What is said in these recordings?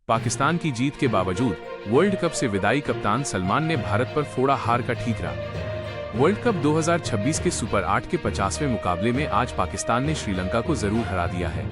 पाकिस्तान की जीत के बावजूद वर्ल्ड कप से विदाई कप्तान सलमान ने भारत पर फोड़ा हार का ठीकरा। वर्ल्ड कप 2026 के सुपर 8 के 50वें मुकाबले में आज पाकिस्तान ने श्रीलंका को जरूर हरा दिया है,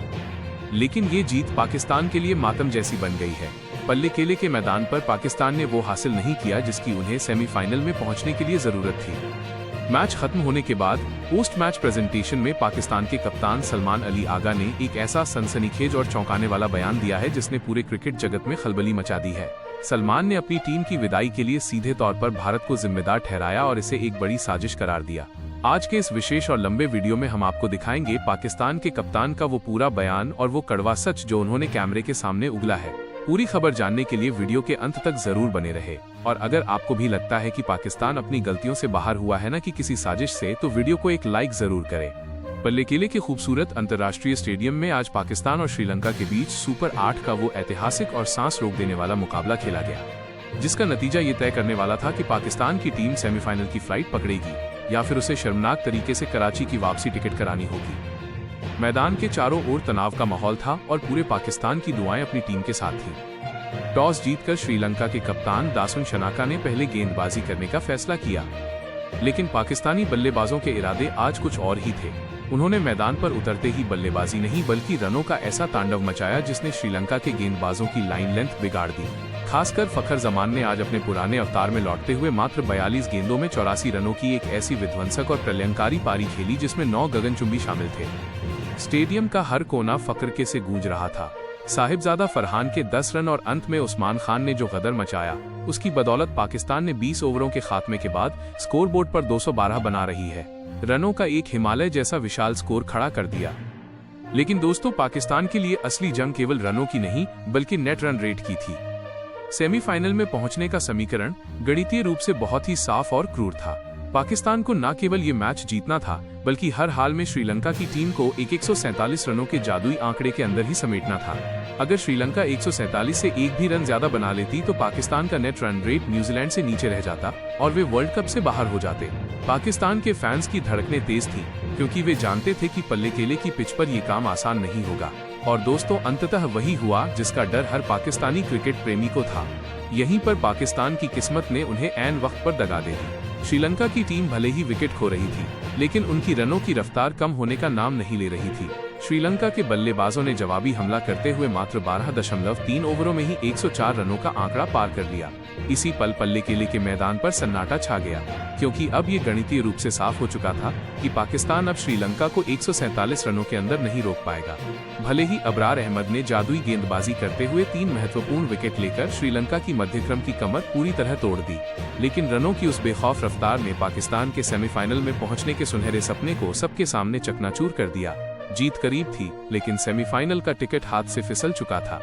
लेकिन ये जीत पाकिस्तान के लिए मातम जैसी बन गई है। पल्ले केले के मैदान पर पाकिस्तान ने वो हासिल नहीं किया जिसकी उन्हें सेमीफाइनल में पहुंचने के लिए जरूरत थी। मैच खत्म होने के बाद पोस्ट मैच प्रेजेंटेशन में पाकिस्तान के कप्तान सलमान अली आगा ने एक ऐसा सनसनीखेज और चौंकाने वाला बयान दिया है जिसने पूरे क्रिकेट जगत में खलबली मचा दी है। सलमान ने अपनी टीम की विदाई के लिए सीधे तौर पर भारत को जिम्मेदार ठहराया और इसे एक बड़ी साजिश करार दिया। आज के इस विशेष और लंबे वीडियो में हम आपको दिखाएंगे पाकिस्तान के कप्तान का वो पूरा बयान और वो कड़वा सच जो उन्होंने कैमरे के सामने उगला है। पूरी खबर जानने के लिए वीडियो के अंत तक जरूर बने रहे। और अगर आपको भी लगता है कि पाकिस्तान अपनी गलतियों से बाहर हुआ है न कि किसी साजिश से, तो वीडियो को एक लाइक जरूर करें। पल्ले केले के खूबसूरत अंतर्राष्ट्रीय स्टेडियम में आज पाकिस्तान और श्रीलंका के बीच सुपर 8 का वो ऐतिहासिक और सांस रोक देने वाला मुकाबला खेला गया, जिसका नतीजा ये तय करने वाला था कि पाकिस्तान की टीम सेमीफाइनल की फ्लाइट पकड़ेगी या फिर उसे शर्मनाक तरीके से कराची की वापसी टिकट करानी होगी। मैदान के चारों ओर तनाव का माहौल था और पूरे पाकिस्तान की दुआएं अपनी टीम के साथ थीं। टॉस जीतकर श्रीलंका के कप्तान दासुन शनाका ने पहले गेंदबाजी करने का फैसला किया, लेकिन पाकिस्तानी बल्लेबाजों के इरादे आज कुछ और ही थे। उन्होंने मैदान पर उतरते ही बल्लेबाजी नहीं बल्कि रनों का ऐसा तांडव मचाया जिसने श्रीलंका के गेंदबाजों की लाइन लेंथ बिगाड़ दी। खासकर फखर जमान ने आज अपने पुराने अवतार में लौटते हुए मात्र 42 गेंदों में 84 रनों की एक ऐसी विध्वंसक और प्रलयंकारी पारी खेली जिसमें 9 गगनचुंबी शामिल थे। स्टेडियम का हर कोना फखर के से गूंज रहा था। साहिबजादा फरहान के 10 रन और अंत में उस्मान खान ने जो गदर मचाया, उसकी बदौलत पाकिस्तान ने 20 ओवरों के खात्मे के बाद स्कोरबोर्ड पर 212 बना रही है रनों का एक हिमालय जैसा विशाल स्कोर खड़ा कर दिया। लेकिन दोस्तों, पाकिस्तान के लिए असली जंग केवल रनों की नहीं बल्कि नेट रन रेट की थी। सेमीफाइनल में पहुंचने का समीकरण गणितीय रूप से बहुत ही साफ और क्रूर था। पाकिस्तान को न केवल ये मैच जीतना था बल्कि हर हाल में श्रीलंका की टीम को 147 रनों के जादुई आंकड़े के अंदर ही समेटना था। अगर श्रीलंका 147 से एक भी रन ज्यादा बना लेती तो पाकिस्तान का नेट रन रेट न्यूजीलैंड से नीचे रह जाता और वे वर्ल्ड कप से बाहर हो जाते। पाकिस्तान के फैंस की धड़कनें तेज थी क्योंकि वे जानते थे कि पल्ले केले की पिच पर ये काम आसान नहीं होगा। और दोस्तों, अंततः वही हुआ जिसका डर हर पाकिस्तानी क्रिकेट प्रेमी को था। यहीं पर पाकिस्तान की किस्मत ने उन्हें ऐन वक्त पर दगा दे दी। श्रीलंका की टीम भले ही विकेट खो रही थी, लेकिन उनकी रनों की रफ्तार कम होने का नाम नहीं ले रही थी। श्रीलंका के बल्लेबाजों ने जवाबी हमला करते हुए मात्र 12.3 ओवरों में ही 104 रनों का आंकड़ा पार कर लिया। इसी पल पल्ले केले के मैदान पर सन्नाटा छा गया, क्योंकि अब ये गणितीय रूप से साफ हो चुका था कि पाकिस्तान अब श्रीलंका को 147 रनों के अंदर नहीं रोक पाएगा। भले ही अबरार अहमद ने जादुई गेंदबाजी करते हुए 3 महत्वपूर्ण विकेट लेकर श्रीलंका की मध्यक्रम की कमर पूरी तरह तोड़ दी, लेकिन रनों की उस बेखौफ रफ्तार ने पाकिस्तान के सेमीफाइनल में पहुंचने के सुनहरे सपने को सबके सामने चकनाचूर कर दिया। जीत करीब थी, लेकिन सेमीफाइनल का टिकट हाथ से फिसल चुका था।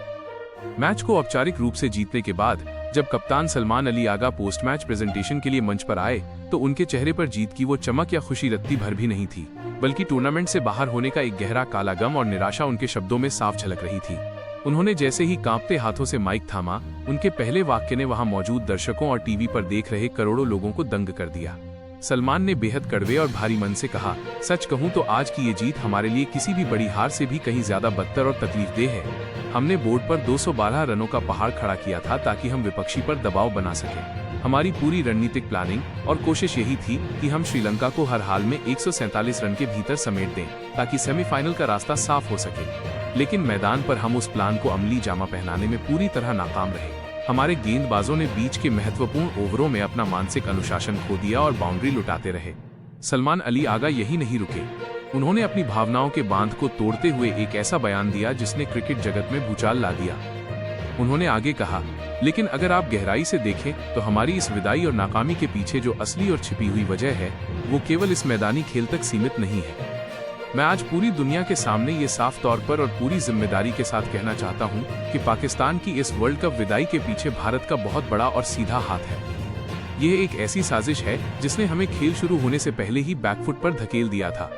मैच को औपचारिक रूप से जीतने के बाद जब कप्तान Salman Ali Agha post match presentation के लिए मंच पर आए तो उनके चेहरे पर जीत की वो चमक या खुशी रत्ती भर भी नहीं थी, बल्कि टूर्नामेंट से बाहर होने का एक गहरा काला गम और निराशा उनके शब्दों में साफ झलक रही थी। उन्होंने जैसे ही कांपते हाथों से माइक थामा, उनके पहले वाक्य ने वहां मौजूद दर्शकों और टीवी पर देख रहे करोड़ों लोगों को दंग कर दिया। सलमान ने बेहद कड़वे और भारी मन से कहा, सच कहूं तो आज की ये जीत हमारे लिए किसी भी बड़ी हार से भी कहीं ज्यादा बदतर और तकलीफदेह है। हमने बोर्ड पर 212 रनों का पहाड़ खड़ा किया था ताकि हम विपक्षी पर दबाव बना सकें। हमारी पूरी रणनीतिक प्लानिंग और कोशिश यही थी कि हम श्रीलंका को हर हाल में 147 रन के भीतर समेट दें ताकि सेमीफाइनल का रास्ता साफ हो सके। लेकिन मैदान पर हम उस प्लान को अमली जामा पहनाने में पूरी तरह नाकाम रहे। हमारे गेंदबाजों ने बीच के महत्वपूर्ण ओवरों में अपना मानसिक अनुशासन खो दिया और बाउंड्री लुटाते रहे। सलमान अली आगा यही नहीं रुके, उन्होंने अपनी भावनाओं के बांध को तोड़ते हुए एक ऐसा बयान दिया जिसने क्रिकेट जगत में भूचाल ला दिया। उन्होंने आगे कहा, लेकिन अगर आप गहराई से देखें तो हमारी इस विदाई और नाकामी के पीछे जो असली और छिपी हुई वजह है वो केवल इस मैदानी खेल तक सीमित नहीं है। मैं आज पूरी दुनिया के सामने ये साफ तौर पर और पूरी जिम्मेदारी के साथ कहना चाहता हूं कि पाकिस्तान की इस वर्ल्ड कप विदाई के पीछे भारत का बहुत बड़ा और सीधा हाथ है। यह एक ऐसी साजिश है जिसने हमें खेल शुरू होने से पहले ही बैकफुट पर धकेल दिया था।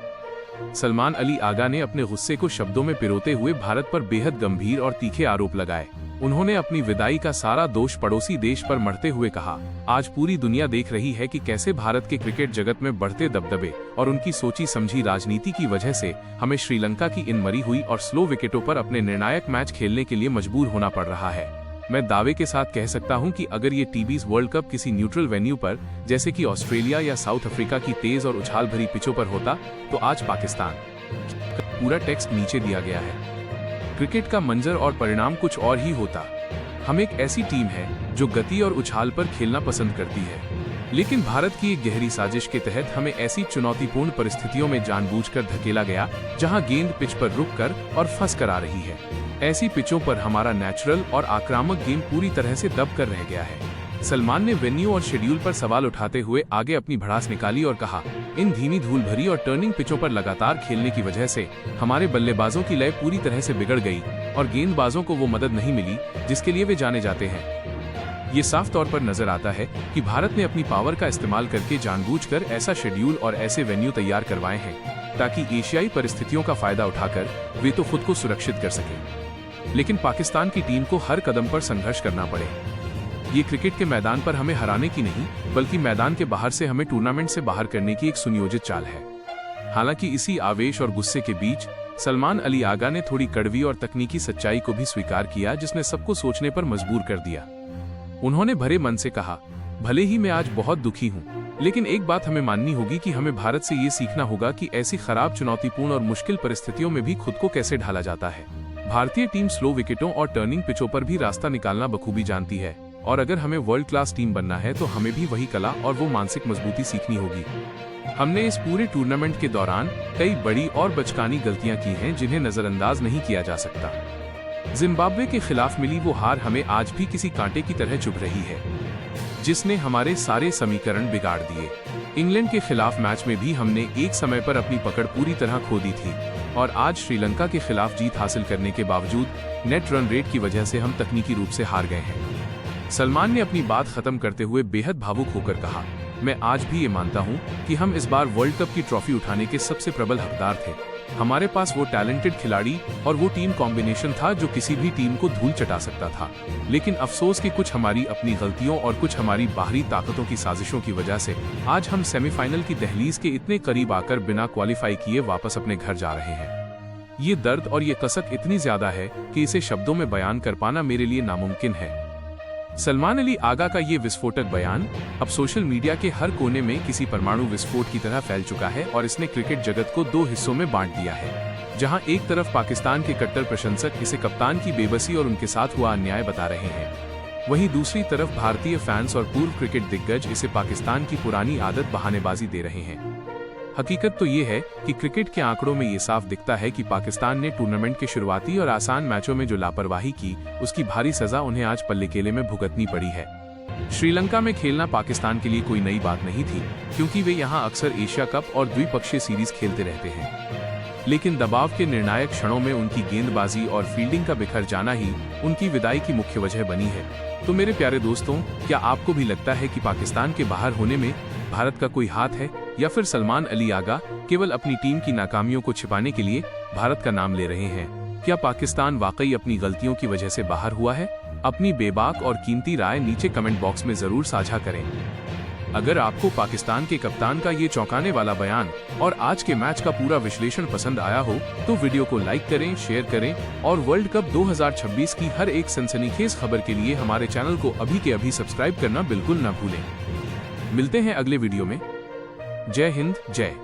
सलमान अली आगा ने अपने गुस्से को शब्दों में पिरोते हुए भारत पर बेहद गंभीर और तीखे आरोप लगाए। उन्होंने अपनी विदाई का सारा दोष पड़ोसी देश पर मढ़ते हुए कहा, आज पूरी दुनिया देख रही है कि कैसे भारत के क्रिकेट जगत में बढ़ते दबदबे और उनकी सोची समझी राजनीति की वजह से हमें श्रीलंका की इन मरी हुई और स्लो विकेटों पर अपने निर्णायक मैच खेलने के लिए मजबूर होना पड़ रहा है। मैं दावे के साथ कह सकता हूं कि अगर ये टीबीज वर्ल्ड कप किसी न्यूट्रल वेन्यू पर जैसे कि ऑस्ट्रेलिया या साउथ अफ्रीका की तेज और उछाल भरी पिचों पर होता तो आज पाकिस्तान पूरा टेक्स्ट नीचे दिया गया है। क्रिकेट का मंजर और परिणाम कुछ और ही होता। हम एक ऐसी टीम है जो गति और उछाल पर खेलना पसंद करती है, लेकिन भारत की एक गहरी साजिश के तहत हमें ऐसी चुनौतीपूर्ण परिस्थितियों में जानबूझकर धकेला गया जहां गेंद पिच पर रुककर और फंस कर आ रही है। ऐसी पिचों पर हमारा नेचुरल और आक्रामक गेम पूरी तरह से दब कर रह गया है। सलमान ने वेन्यू और शेड्यूल पर सवाल उठाते हुए आगे अपनी भड़ास निकाली और कहा, इन धीमी धूल भरी और टर्निंग पिचों पर लगातार खेलने की वजह से हमारे बल्लेबाजों की लय पूरी तरह से बिगड़ गई और गेंदबाजों को वो मदद नहीं मिली जिसके लिए वे जाने जाते हैं। ये साफ तौर पर नजर आता है कि भारत ने अपनी पावर का इस्तेमाल करके जानबूझकर ऐसा शेड्यूल और ऐसे वेन्यू तैयार करवाए हैं ताकि एशियाई परिस्थितियों का फायदा उठाकर वे तो खुद को सुरक्षित कर सकें, लेकिन पाकिस्तान की टीम को हर कदम पर संघर्ष करना पड़े। ये क्रिकेट के मैदान पर हमें हराने की नहीं बल्कि मैदान के बाहर से हमें टूर्नामेंट से बाहर करने की एक सुनियोजित चाल है। हालांकि इसी आवेश और गुस्से के बीच सलमान अली आगा ने थोड़ी कड़वी और तकनीकी सच्चाई को भी स्वीकार किया जिसने सबको सोचने पर मजबूर कर दिया। उन्होंने भरे मन से कहा, भले ही मैं आज बहुत दुखी हूँ, लेकिन एक बात हमें माननी होगी कि हमें भारत से ये सीखना होगा कि ऐसी खराब, चुनौतीपूर्ण और मुश्किल परिस्थितियों में भी खुद को कैसे ढाला जाता है। भारतीय टीम स्लो विकेटों और टर्निंग पिचों पर भी रास्ता निकालना बखूबी जानती है, और अगर हमें वर्ल्ड क्लास टीम बनना है तो हमें भी वही कला और वो मानसिक मजबूती सीखनी होगी। हमने इस पूरे टूर्नामेंट के दौरान कई बड़ी और बचकानी गलतियां की हैं जिन्हें नजरअंदाज नहीं किया जा सकता। जिम्बाब्वे के खिलाफ मिली वो हार हमें आज भी किसी कांटे की तरह चुभ रही है, जिसने हमारे सारे समीकरण बिगाड़ दिए। इंग्लैंड के खिलाफ मैच में भी हमने एक समय पर अपनी पकड़ पूरी तरह खो दी थी, और आज श्रीलंका के खिलाफ जीत हासिल करने के बावजूद नेट रन रेट की वजह से हम तकनीकी रूप से हार गए हैं। सलमान ने अपनी बात खत्म करते हुए बेहद भावुक होकर कहा, मैं आज भी ये मानता हूँ कि हम इस बार वर्ल्ड कप की ट्रॉफी उठाने के सबसे प्रबल हकदार थे। हमारे पास वो टैलेंटेड खिलाड़ी और वो टीम कॉम्बिनेशन था जो किसी भी टीम को धूल चटा सकता था, लेकिन अफसोस कि कुछ हमारी अपनी गलतियों और कुछ हमारी बाहरी ताकतों की साजिशों की वजह से आज हम सेमीफाइनल की दहलीज के इतने करीब आकर बिना क्वालिफाई किए वापस अपने घर जा रहे हैं। ये दर्द और ये कसक इतनी ज्यादा है कि इसे शब्दों में बयान कर पाना मेरे लिए नामुमकिन है। सलमान अली आगा का ये विस्फोटक बयान अब सोशल मीडिया के हर कोने में किसी परमाणु विस्फोट की तरह फैल चुका है और इसने क्रिकेट जगत को दो हिस्सों में बांट दिया है, जहां एक तरफ पाकिस्तान के कट्टर प्रशंसक इसे कप्तान की बेबसी और उनके साथ हुआ अन्याय बता रहे हैं, वहीं दूसरी तरफ भारतीय फैंस और पूर्व क्रिकेट दिग्गज इसे पाकिस्तान की पुरानी आदत बहानेबाजी दे रहे हैं। हकीकत तो ये है कि क्रिकेट के आंकड़ों में ये साफ दिखता है कि पाकिस्तान ने टूर्नामेंट के शुरुआती और आसान मैचों में जो लापरवाही की उसकी भारी सजा उन्हें आज पल्ले केले में भुगतनी पड़ी है। श्रीलंका में खेलना पाकिस्तान के लिए कोई नई बात नहीं थी, क्योंकि वे यहाँ अक्सर एशिया कप और द्विपक्षीय सीरीज खेलते रहते हैं, लेकिन दबाव के निर्णायक क्षणों में उनकी गेंदबाजी और फील्डिंग का बिखर जाना ही उनकी विदाई की मुख्य वजह बनी है। तो मेरे प्यारे दोस्तों, क्या आपको भी लगता है कि पाकिस्तान के बाहर होने में भारत का कोई हाथ है, या फिर सलमान अली आगा केवल अपनी टीम की नाकामियों को छिपाने के लिए भारत का नाम ले रहे हैं? क्या पाकिस्तान वाकई अपनी गलतियों की वजह से बाहर हुआ है? अपनी बेबाक और कीमती राय नीचे कमेंट बॉक्स में जरूर साझा करें। अगर आपको पाकिस्तान के कप्तान का ये चौंकाने वाला बयान और आज के मैच का पूरा विश्लेषण पसंद आया हो तो वीडियो को लाइक करें, शेयर करें और वर्ल्ड कप 2026 की हर एक सनसनीखेज खबर के लिए हमारे चैनल को अभी के अभी सब्सक्राइब करना बिल्कुल न भूलें। मिलते हैं अगले वीडियो में। जय हिंद, जय